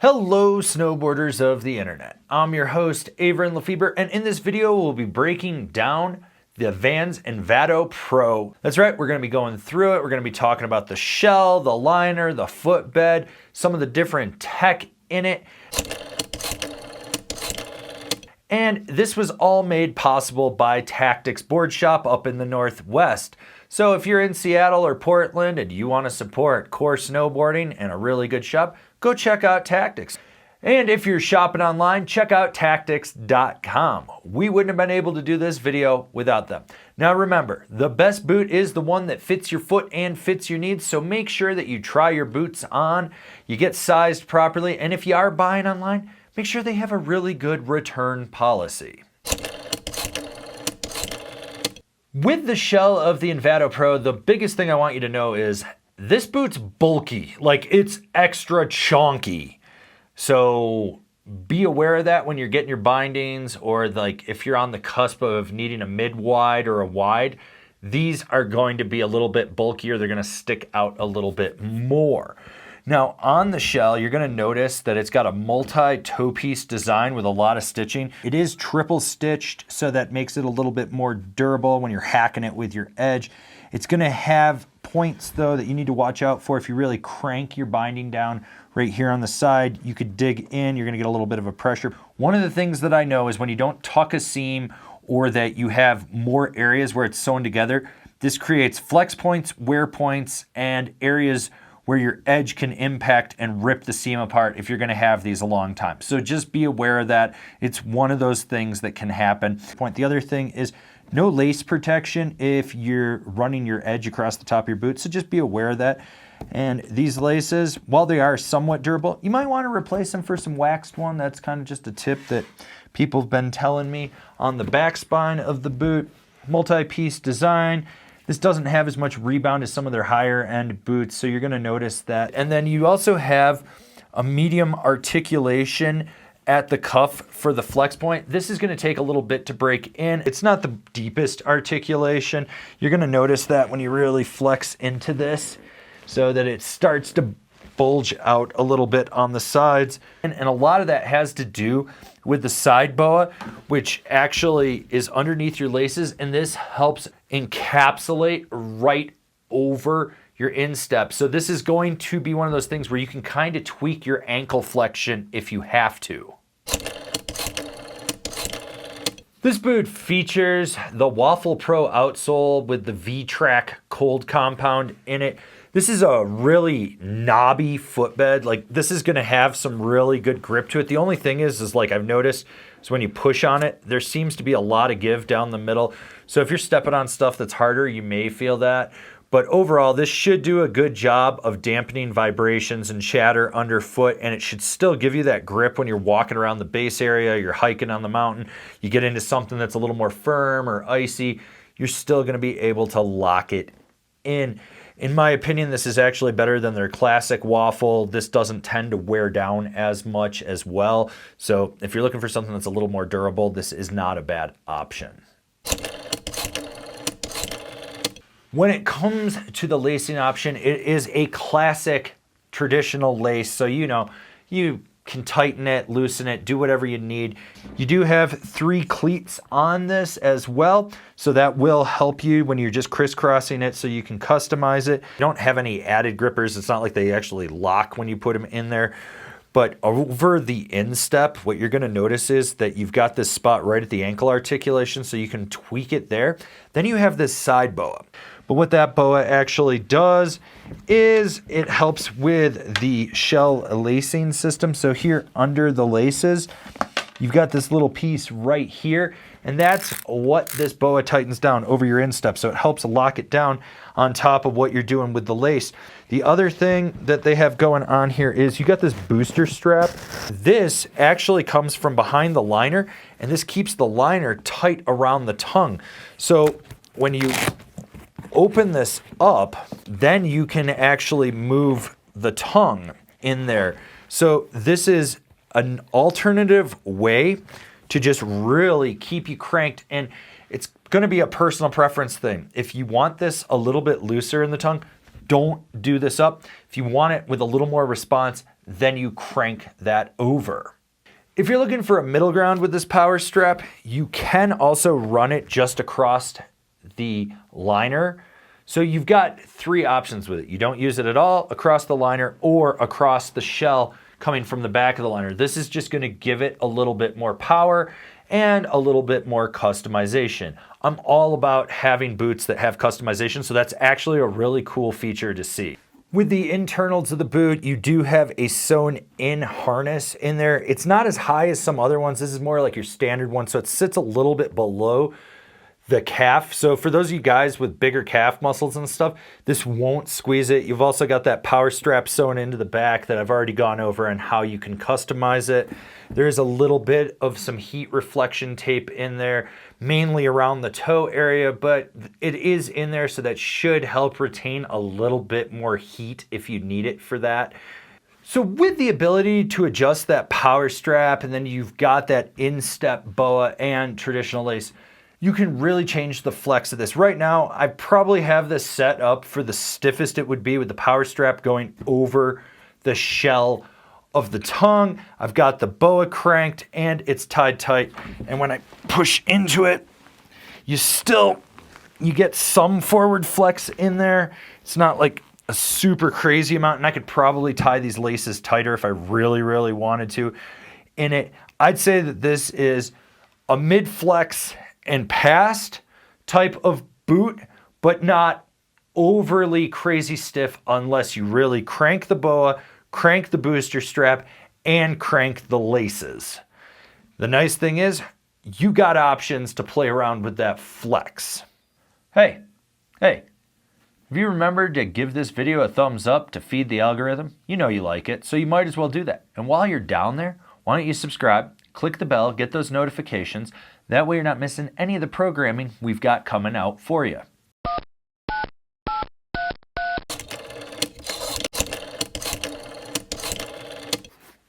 Hello snowboarders of the internet. I'm your host Avran LeFeber, and in this video we'll be breaking down the Vans Invado Pro. That's right, we're going to be going through it. We're going to be talking about the shell, the liner, the footbed, some of the different tech in it. And this was all made possible by Tactics Board Shop up in the Northwest. So if you're in Seattle or Portland and you want to support core snowboarding and a really good shop, go check out Tactics. And if you're shopping online, check out tactics.com. We wouldn't have been able to do this video without them. Now remember, the best boot is the one that fits your foot and fits your needs, so make sure that you try your boots on, you get sized properly, and if you are buying online, make sure they have a really good return policy. With the shell of the Invado Pro, the biggest thing I want you to know is this boot's bulky, like it's extra chonky. So be aware of that when you're getting your bindings, or like if you're on the cusp of needing a mid-wide or a wide, these are going to be a little bit bulkier. They're gonna stick out a little bit more. Now on the shell, you're gonna notice that it's got a multi-toe piece design with a lot of stitching. It is triple stitched, so that makes it a little bit more durable when you're hacking it with your edge. It's gonna have points though that you need to watch out for. If you really crank your binding down right here on the side, you could dig in, you're gonna get a little bit of a pressure. One of the things that I know is when you don't tuck a seam or that you have more areas where it's sewn together, this creates flex points, wear points, and areas where your edge can impact and rip the seam apart if you're gonna have these a long time. So just be aware of that. It's one of those things that can happen. The other thing is no lace protection if you're running your edge across the top of your boot, so just be aware of that. And these laces, while they are somewhat durable, you might want to replace them for some waxed one. That's kind of just a tip that people have been telling me. On the back spine of the boot, multi-piece design. This doesn't have as much rebound as some of their higher end boots, so you're gonna notice that. And then you also have a medium articulation at the cuff for the flex point. This is gonna take a little bit to break in. It's not the deepest articulation. You're gonna notice that when you really flex into this, so that it starts to bulge out a little bit on the sides. And a lot of that has to do with the side boa, which actually is underneath your laces, and this helps encapsulate right over your instep. So this is going to be one of those things where you can kind of tweak your ankle flexion if you have to. This boot features the Waffle Pro outsole with the V-Track cold compound in it. This is a really knobby footbed. Like, this is gonna have some really good grip to it. The only thing is like I've noticed, is when you push on it, there seems to be a lot of give down the middle. So if you're stepping on stuff that's harder, you may feel that. But overall, this should do a good job of dampening vibrations and chatter underfoot, and it should still give you that grip when you're walking around the base area, you're hiking on the mountain, you get into something that's a little more firm or icy, you're still gonna be able to lock it in. In my opinion, this is actually better than their classic waffle. This doesn't tend to wear down as much as well. So if you're looking for something that's a little more durable, this is not a bad option. When it comes to the lacing option, it is a classic traditional lace. So you can tighten it, loosen it, do whatever you need. You do have 3 cleats on this as well, so that will help you when you're just crisscrossing it, so you can customize it. You don't have any added grippers. It's not like they actually lock when you put them in there. But over the instep, what you're gonna notice is that you've got this spot right at the ankle articulation, so you can tweak it there. Then you have this side boa. But what that boa actually does is it helps with the shell lacing system. So here under the laces, you've got this little piece right here, and that's what this boa tightens down over your instep. So it helps lock it down on top of what you're doing with the lace. The other thing that they have going on here is you got this booster strap. This actually comes from behind the liner, and this keeps the liner tight around the tongue. So when you open this up, then you can actually move the tongue in there. So this is an alternative way to just really keep you cranked, and it's going to be a personal preference thing. If you want this a little bit looser in the tongue, don't do this up. If you want it with a little more response, then you crank that over. If you're looking for a middle ground with this power strap, you can also run it just across the liner. So you've got three options with it. You don't use it at all across the liner or across the shell coming from the back of the liner. This is just going to give it a little bit more power and a little bit more customization. I'm all about having boots that have customization, so that's actually a really cool feature to see. With the internals of the boot, you do have a sewn-in harness in there. It's not as high as some other ones. This is more like your standard one, so it sits a little bit below the calf. So for those of you guys with bigger calf muscles and stuff, this won't squeeze it. You've also got that power strap sewn into the back that I've already gone over and how you can customize it. There's a little bit of some heat reflection tape in there, mainly around the toe area, but it is in there, so that should help retain a little bit more heat if you need it for that. So with the ability to adjust that power strap, and then you've got that instep boa and traditional lace, you can really change the flex of this. Right now, I probably have this set up for the stiffest it would be with the power strap going over the shell of the tongue. I've got the boa cranked and it's tied tight. And when I push into it, you get some forward flex in there. It's not like a super crazy amount, and I could probably tie these laces tighter if I really, really wanted to in it. I'd say that this is a mid-flex and past type of boot, but not overly crazy stiff unless you really crank the boa, crank the booster strap, and crank the laces. The nice thing is you got options to play around with that flex. Hey, have you remembered to give this video a thumbs up to feed the algorithm? You know you like it, so you might as well do that. And while you're down there, why don't you subscribe, click the bell, get those notifications. That way you're not missing any of the programming we've got coming out for you.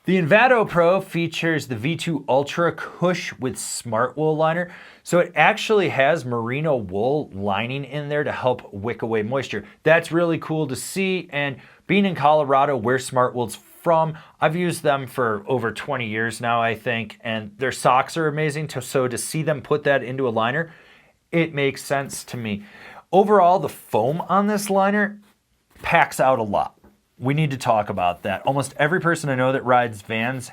The Invado Pro features the V2 Ultra Cush with smart wool liner. So it actually has merino wool lining in there to help wick away moisture. That's really cool to see, and being in Colorado where smart wool's from, I've used them for over 20 years now, I think, and their socks are amazing. So to see them put that into a liner, it makes sense to me. Overall, the foam on this liner packs out a lot. We need to talk about that. Almost every person I know that rides Vans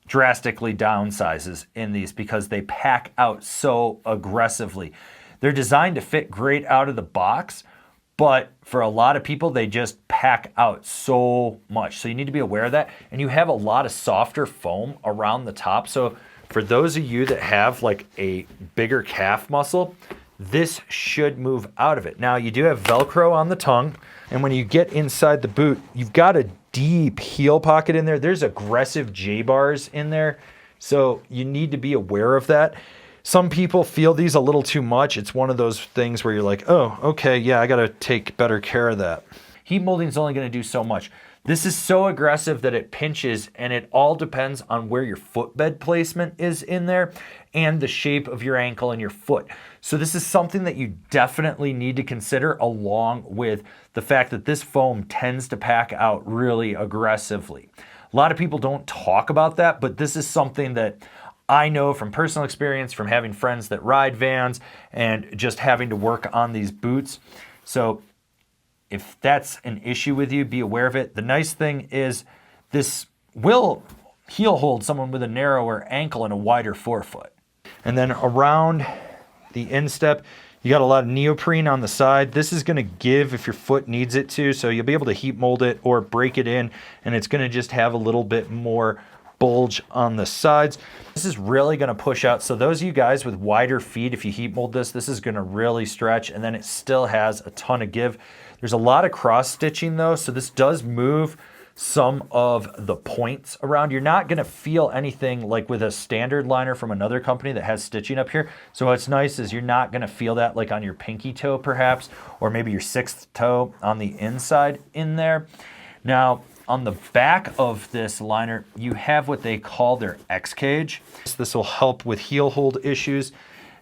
drastically downsizes in these because they pack out so aggressively. They're designed to fit great out of the box, but for a lot of people, they just pack out so much. So you need to be aware of that. And you have a lot of softer foam around the top. So for those of you that have like a bigger calf muscle, this should move out of it. Now you do have Velcro on the tongue. And when you get inside the boot, you've got a deep heel pocket in there. There's aggressive J-bars in there. So you need to be aware of that. Some people feel these a little too much. It's one of those things where you're like, oh, okay, yeah, I gotta take better care of that. Heat molding is only gonna do so much. This is so aggressive that it pinches, and it all depends on where your footbed placement is in there and the shape of your ankle and your foot. So this is something that you definitely need to consider, along with the fact that this foam tends to pack out really aggressively. A lot of people don't talk about that, but this is something that I know from personal experience, from having friends that ride Vans and just having to work on these boots. So if that's an issue with you, be aware of it. The nice thing is this will heel hold someone with a narrower ankle and a wider forefoot. And then around the instep, you got a lot of neoprene on the side. This is gonna give if your foot needs it to, so you'll be able to heat mold it or break it in, and it's gonna just have a little bit more bulge on the sides. This is really going to push out. So those of you guys with wider feet, if you heat mold this, this is going to really stretch, and then it still has a ton of give. There's a lot of cross stitching though, so this does move some of the points around. You're not going to feel anything like with a standard liner from another company that has stitching up here. So what's nice is you're not going to feel that like on your pinky toe perhaps, or maybe your sixth toe on the inside in there. Now, on the back of this liner, you have what they call their X cage. This will help with heel hold issues.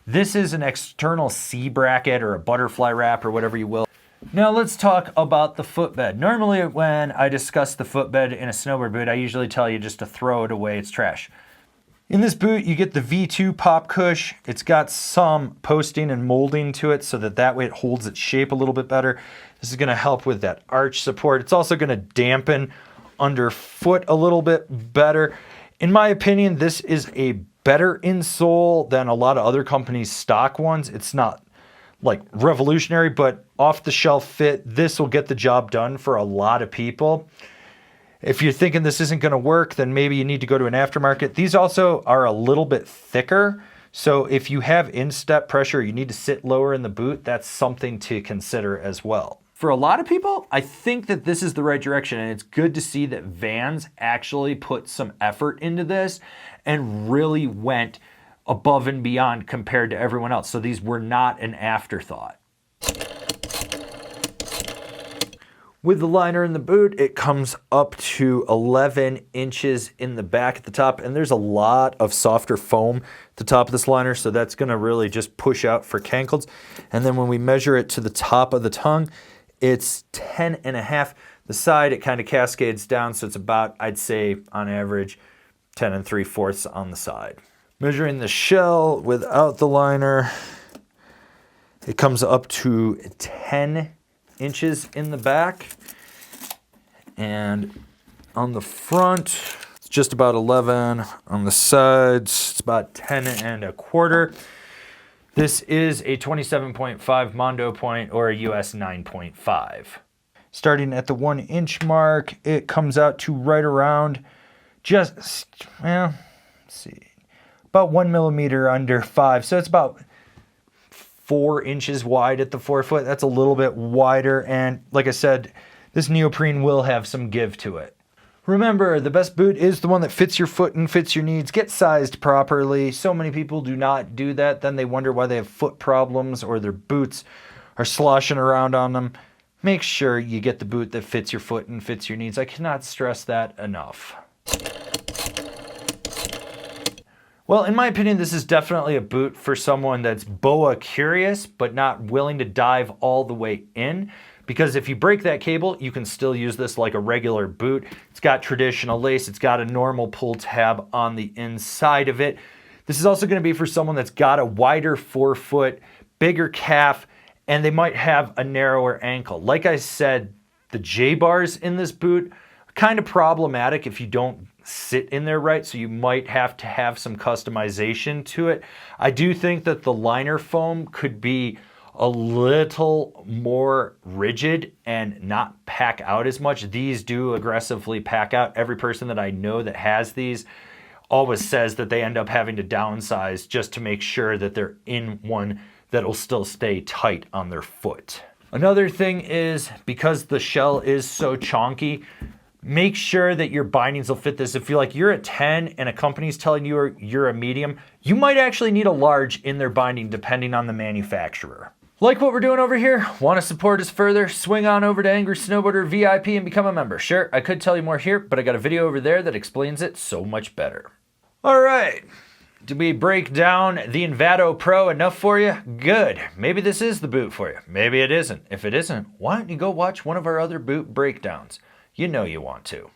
This is an external C bracket or a butterfly wrap or whatever you will. Now let's talk about the footbed. Normally when I discuss the footbed in a snowboard boot, I usually tell you just to throw it away, it's trash. In this boot, you get the V2 pop cush. It's got some posting and molding to it so that way it holds its shape a little bit better. This is gonna help with that arch support. It's also gonna dampen underfoot a little bit better. In my opinion, this is a better insole than a lot of other companies' stock ones. It's not like revolutionary, but off the shelf fit, this will get the job done for a lot of people. If you're thinking this isn't gonna work, then maybe you need to go to an aftermarket. These also are a little bit thicker. So if you have instep pressure, you need to sit lower in the boot, that's something to consider as well. For a lot of people, I think that this is the right direction, and it's good to see that Vans actually put some effort into this and really went above and beyond compared to everyone else. So these were not an afterthought. With the liner in the boot, it comes up to 11 inches in the back at the top, and there's a lot of softer foam at the top of this liner, so that's gonna really just push out for cankles. And then when we measure it to the top of the tongue, it's 10.5. The side, it kind of cascades down, so it's about, I'd say, on average, 10 3/4 on the side. Measuring the shell without the liner, it comes up to 10 inches in the back, and on the front it's just about 11. On the sides it's about 10 1/4. This is a 27.5 Mondo point or a US 9.5. Starting at the 1 inch mark, it comes out to right around just, well, let's see, about 1 millimeter under 5, so it's about 4 inches wide at the forefoot. That's a little bit wider, and like I said, this neoprene will have some give to it. Remember, the best boot is the one that fits your foot and fits your needs. Get sized properly. So many people do not do that. Then they wonder why they have foot problems or their boots are sloshing around on them. Make sure you get the boot that fits your foot and fits your needs. I cannot stress that enough. Well, in my opinion, this is definitely a boot for someone that's BOA curious, but not willing to dive all the way in. Because if you break that cable, you can still use this like a regular boot. It's got traditional lace. It's got a normal pull tab on the inside of it. This is also going to be for someone that's got a wider forefoot, bigger calf, and they might have a narrower ankle. Like I said, the J-bars in this boot are kind of problematic if you don't sit in there right, so you might have to have some customization to it. I do think that the liner foam could be a little more rigid and not pack out as much. These do aggressively pack out. Every person that I know that has these always says that they end up having to downsize just to make sure that they're in one that'll still stay tight on their foot. Another thing is, because the shell is so chonky, make sure that your bindings will fit this. If you're like, you're a 10 and a company's telling you you're a medium, you might actually need a large in their binding depending on the manufacturer. Like what we're doing over here? Want to support us further? Swing on over to Angry Snowboarder VIP and become a member. Sure, I could tell you more here, but I got a video over there that explains it so much better. All right, did we break down the Invado Pro enough for you? Good. Maybe this is the boot for you. Maybe it isn't. If it isn't, why don't you go watch one of our other boot breakdowns? You know you want to.